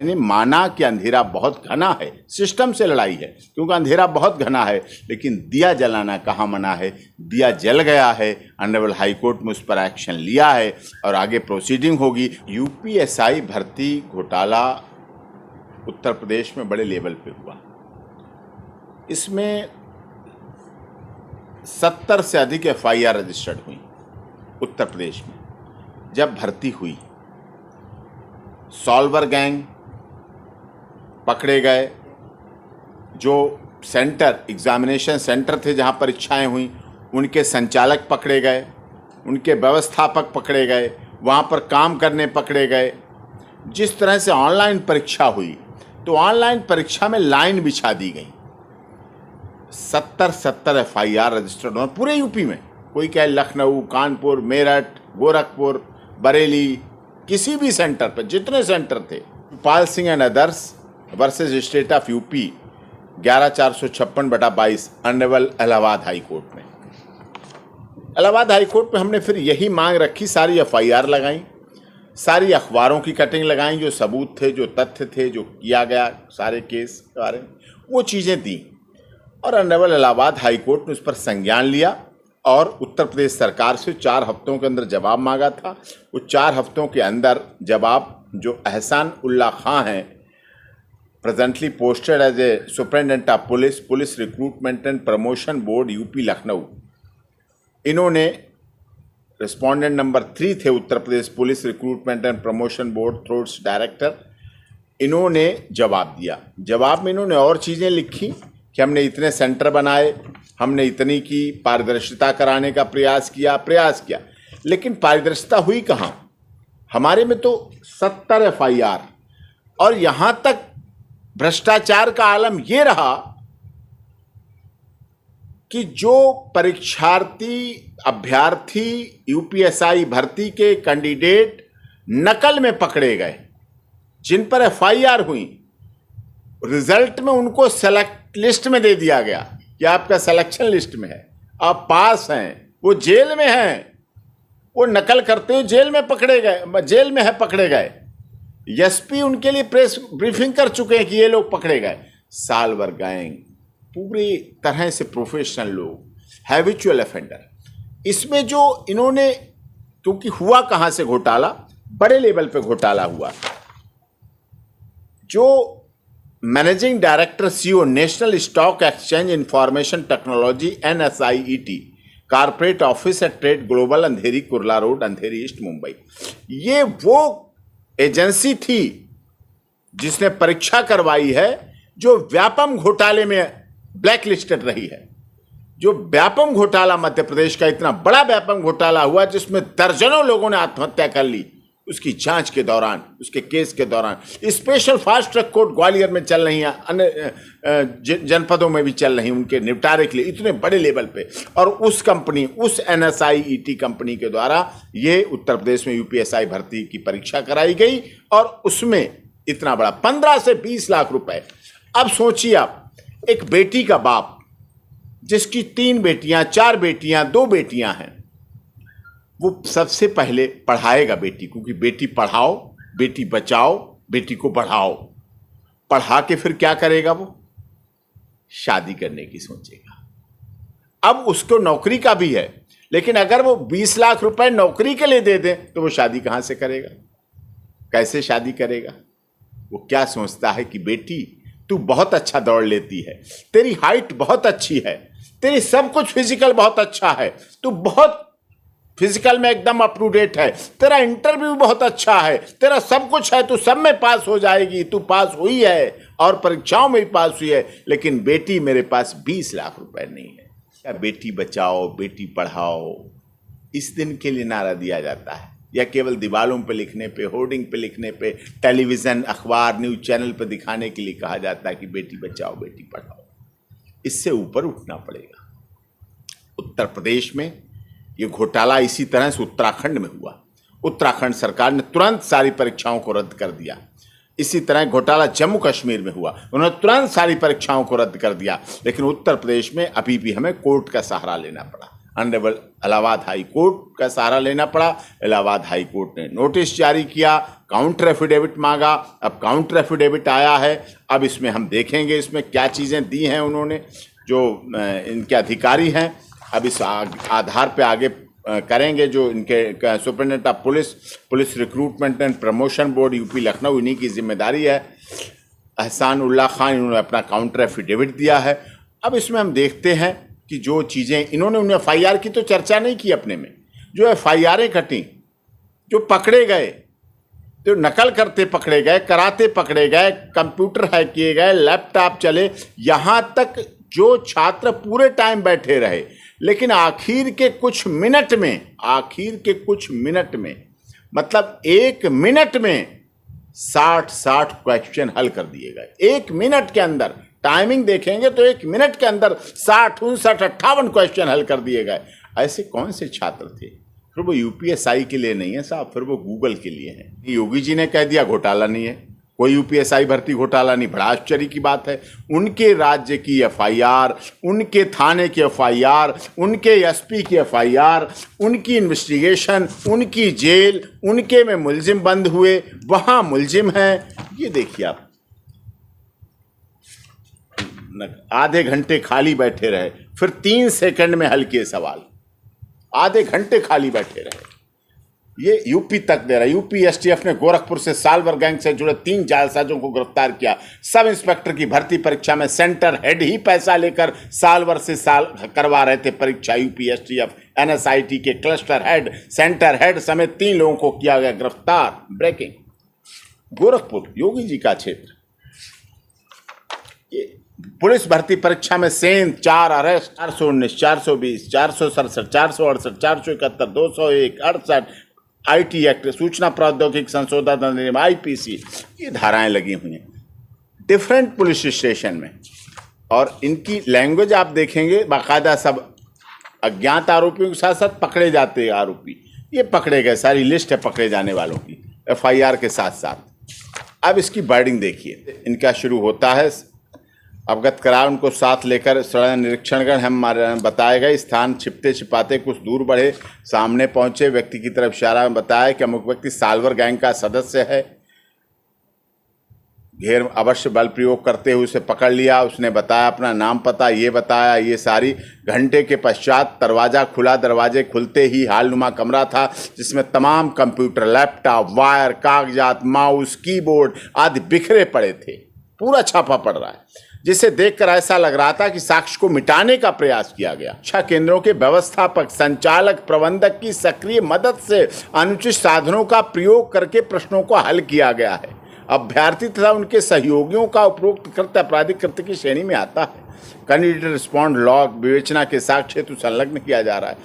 मैंने माना कि अंधेरा बहुत घना है, सिस्टम से लड़ाई है क्योंकि अंधेरा बहुत घना है, लेकिन दिया जलाना कहाँ मना है। दिया जल गया है, ऑनरेबल हाई कोर्ट में उस पर एक्शन लिया है और आगे प्रोसीडिंग होगी। यूपीएसआई भर्ती घोटाला उत्तर प्रदेश में बड़े लेवल पे हुआ। इसमें 70 से अधिक एफआईआर रजिस्टर्ड हुई उत्तर प्रदेश में। जब भर्ती हुई, सॉल्वर गैंग पकड़े गए, जो सेंटर एग्जामिनेशन सेंटर थे जहां परीक्षाएं हुई उनके संचालक पकड़े गए, उनके व्यवस्थापक पकड़े गए, वहां पर काम करने पकड़े गए। जिस तरह से ऑनलाइन परीक्षा हुई तो ऑनलाइन परीक्षा में लाइन बिछा दी गई। 70 एफआईआर रजिस्टर्ड हुए पूरे यूपी में। कोई कहे लखनऊ, कानपुर, मेरठ, गोरखपुर, बरेली, किसी भी सेंटर पर जितने सेंटर थे। Pal Singh and others versus state of UP 11456/22 honourable Allahabad high court में। इलाहाबाद हाई कोर्ट में हमने फिर यही मांग रखी, सारी एफआईआर लगाई, सारी अखबारों की कटिंग लगाई, जो सबूत थे, जो तथ्य थे, जो किया गया सारे केस के बारे में, वो चीज़ें दी और ऑनरेबल इलाहाबाद हाई कोर्ट ने उस पर संज्ञान लिया और उत्तर प्रदेश सरकार से 4 हफ्तों के अंदर जवाब मांगा था। वो 4 हफ्तों के अंदर जवाब जो एहसान उल्ला खां हैं, presently posted as a superintendent of police recruitment and promotion board UP Lucknow, इन्होंने रिस्पोंडेंट नंबर 3 थे Uttar Pradesh police recruitment and promotion board through its director, इन्होंने जवाब दिया। जवाब में इन्होंने और चीज़ें लिखी कि हमने इतने सेंटर बनाए, हमने इतनी की पारदर्शिता कराने का प्रयास किया, लेकिन पारदर्शिता हुई कहाँ। हमारे में तो 70 एफआईआर और यहाँ तक भ्रष्टाचार का आलम ये रहा कि जो परीक्षार्थी अभ्यर्थी यूपीएसआई भर्ती के कैंडिडेट नकल में पकड़े गए, जिन पर एफआईआर हुई, रिजल्ट में उनको सेलेक्ट लिस्ट में दे दिया गया कि आपका सिलेक्शन लिस्ट में है, आप पास हैं, वो जेल में हैं, वो नकल करते हुए जेल में पकड़े गए। एसपी उनके लिए प्रेस ब्रीफिंग कर चुके हैं कि ये लोग पकड़े गए। सॉल्वर गैंग पूरी तरह से प्रोफेशनल लोग, हैबिचुअल ऑफेंडर। इसमें जो इन्होंने, क्योंकि हुआ कहाँ से घोटाला, बड़े लेवल पे घोटाला हुआ। जो managing director CEO national stock exchange information technology NSIET corporate office at trade global, Andheri Kurla road, Andheri east, Mumbai, ये वो एजेंसी थी जिसने परीक्षा करवाई है जो व्यापम घोटाले में ब्लैक लिस्टेड रही है। जो व्यापम घोटाला मध्य प्रदेश का, इतना बड़ा व्यापम घोटाला हुआ जिसमें दर्जनों लोगों ने आत्महत्या कर ली, उसकी जांच के दौरान, उसके केस के दौरान। Special fast track court Gwalior में चल रही है, अन्य जनपदों में भी चल रही, उनके निपटारे के लिए इतने बड़े लेवल पे। और उस कंपनी, उस NSIET कंपनी के द्वारा ये उत्तर प्रदेश में यूपीएसआई भर्ती की परीक्षा कराई गई और उसमें इतना बड़ा 15 से 20 लाख रुपए। अब सोचिए आप, एक बेटी का बाप जिसकी 3 बेटियां, 4 बेटियां, 2 बेटियां हैं, वो सबसे पहले पढ़ाएगा बेटी को कि बेटी पढ़ाओ, बेटी बचाओ, बेटी को बढ़ाओ। पढ़ा के फिर क्या करेगा? वो शादी करने की सोचेगा। अब उसको नौकरी का भी है, लेकिन अगर वो 20 लाख रुपए नौकरी के लिए दे दें तो वो शादी कहां से करेगा? कैसे शादी करेगा? वो क्या सोचता है कि बेटी तू बहुत अच्छा दौड़ लेती है, तेरी हाइट बहुत अच्छी है, तेरी सब कुछ फिजिकल बहुत अच्छा है, तू बहुत फिजिकल में एकदम अप टू डेट है, तेरा इंटरव्यू बहुत अच्छा है, तेरा सब कुछ है, तू सब में पास हो जाएगी, तू पास हुई है और परीक्षाओं में भी पास हुई है, लेकिन बेटी मेरे पास 20 लाख रुपए नहीं है। क्या बेटी बचाओ, बेटी पढ़ाओ इस दिन के लिए नारा दिया जाता है, या केवल दीवारों पे लिखने पे, होर्डिंग पे लिखने पे, टेलीविज़न, अखबार, न्यूज़ चैनल पे दिखाने के लिए कहा जाता है कि बेटी बचाओ, बेटी पढ़ाओ? इससे ऊपर उठना पड़ेगा। उत्तर प्रदेश में ये घोटाला इसी तरह से उत्तराखंड में हुआ। उत्तराखंड सरकार ने तुरंत सारी परीक्षाओं को रद्द कर दिया। इसी तरह घोटाला जम्मू कश्मीर में हुआ, उन्होंने तुरंत सारी परीक्षाओं को रद्द कर दिया। लेकिन उत्तर प्रदेश में अभी भी हमें कोर्ट का सहारा लेना पड़ा। ऑनरेबल इलाहाबाद हाई कोर्ट का सहारा लेना पड़ा। इलाहाबाद हाई कोर्ट ने नोटिस जारी किया, काउंटर एफिडेविट मांगा। अब काउंटर एफिडेविट आया है, अब इसमें हम देखेंगे इसमें क्या चीज़ें दी हैं उन्होंने, जो इनके अधिकारी हैं। अब इस आधार पे आगे करेंगे। जो इनके superintendent of police recruitment and promotion board UP Lucknow, इन्हीं की जिम्मेदारी है। एहसान उल्लाह खान, इन्होंने अपना काउंटर एफिडेविट दिया है। अब इसमें हम देखते हैं कि जो चीज़ें इन्होंने, उन्हें FIR की तो चर्चा नहीं की अपने में, जो FIRें कटी, जो पकड़े गए, तो नकल करते पकड़े गए, कराते पकड़े गए, कंप्यूटर हैक किए गए, लैपटॉप चले, यहाँ तक जो छात्र पूरे टाइम बैठे रहे, लेकिन आखिर के कुछ मिनट में मतलब 1 मिनट में 60 क्वेश्चन हल कर दिए गए। 1 मिनट के अंदर, टाइमिंग देखेंगे तो 1 मिनट के अंदर 60, 59, 58 क्वेश्चन हल कर दिए गए। ऐसे कौन से छात्र थे? फिर वो UPSI के लिए नहीं है साहब, फिर वो गूगल के लिए है। योगी जी ने कह दिया घोटाला नहीं है, कोई UPSI भर्ती घोटाला नहीं। बड़ा आश्चर्य की बात है। उनके राज्य की FIR, उनके थाने की FIR, उनके SP की FIR, उनकी इन्वेस्टिगेशन, उनकी जेल, उनके में मुलजिम बंद हुए, वहाँ मुलजिम हैं। ये देखिए आप, आधे घंटे खाली बैठे रहे, फिर 3 सेकंड में हल किए सवाल। आधे घंटे खाली बैठे रहे। ये यूपी तक दे रहा है। यूपी STF ने गोरखपुर से सालवर गैंग से जुड़े 3 जालसाजों को गिरफ्तार किया। सब इंस्पेक्टर की भर्ती परीक्षा में सेंटर हेड ही पैसा लेकर सालवर से साल करवा रहे थे परीक्षा। यूपी STF NSIT के क्लस्टर हेड, सेंटर हेड समेत 3 लोगों को किया गया गिरफ्तार। ब्रेकिंग, गोरखपुर योगी जी का क्षेत्र। ये पुलिस भर्ती परीक्षा में सेन 4 अरेस्ट, 419, 420, 467, 468, 471, 201, 68, IT एक्ट, सूचना प्रौद्योगिकी संशोधन अधिनियम IPC, ये धाराएं लगी हुई हैं डिफरेंट पुलिस स्टेशन में। और इनकी लैंग्वेज आप देखेंगे, बाकायदा सब अज्ञात आरोपियों के साथ साथ पकड़े जाते आरोपी, ये पकड़े गए, सारी लिस्ट है पकड़े जाने वालों की FIR के साथ साथ। अब इसकी वर्डिंग देखिए, इनका शुरू होता है, अवगत करा उनको साथ लेकर सड़क निरीक्षणगण हम बताए गए स्थान छिपते छिपाते कुछ दूर बढ़े, सामने पहुंचे, व्यक्ति की तरफ इशारा बताया कि अमुक व्यक्ति सालवर गैंग का सदस्य है। घेर अवश्य बल प्रयोग करते हुए उसे पकड़ लिया। उसने बताया अपना नाम पता, ये बताया, ये सारी। घंटे के पश्चात दरवाज़ा खुला। दरवाजे खुलते ही हालनुमा कमरा था जिसमें तमाम कंप्यूटर, लैपटॉप, वायर, कागजात, माउस, कीबोर्ड आदि बिखरे पड़े थे। पूरा छापा पड़ रहा है, जिसे देखकर ऐसा लग रहा था कि साक्ष्य को मिटाने का प्रयास किया गया। शिक्षा केंद्रों के व्यवस्थापक, संचालक, प्रबंधक की सक्रिय मदद से अनुचित साधनों का प्रयोग करके प्रश्नों को हल किया गया है। अभ्यर्थी तथा उनके सहयोगियों का उपरोक्त कृत्य आपराधिक कृत्य की श्रेणी में आता है। कैंडिडेट रिस्पॉन्ड लॉग विवेचना के साक्ष्य हेतु संलग्न किया जा रहा है।